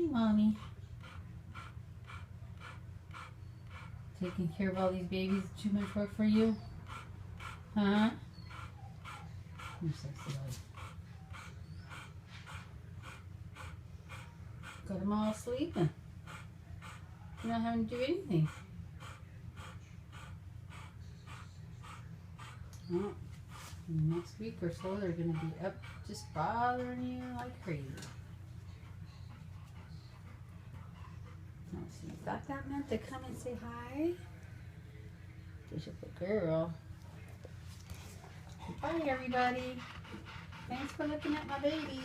Hi, Mommy. Taking care of all these babies is too much work for you? Huh? You're so silly. Got them all sleeping. You're not having to do anything. Well, next week or so, they're going to be up just bothering you like crazy. Let's see, you thought that meant to come and say hi? She's a good girl. Bye, everybody. Thanks for looking at my babies.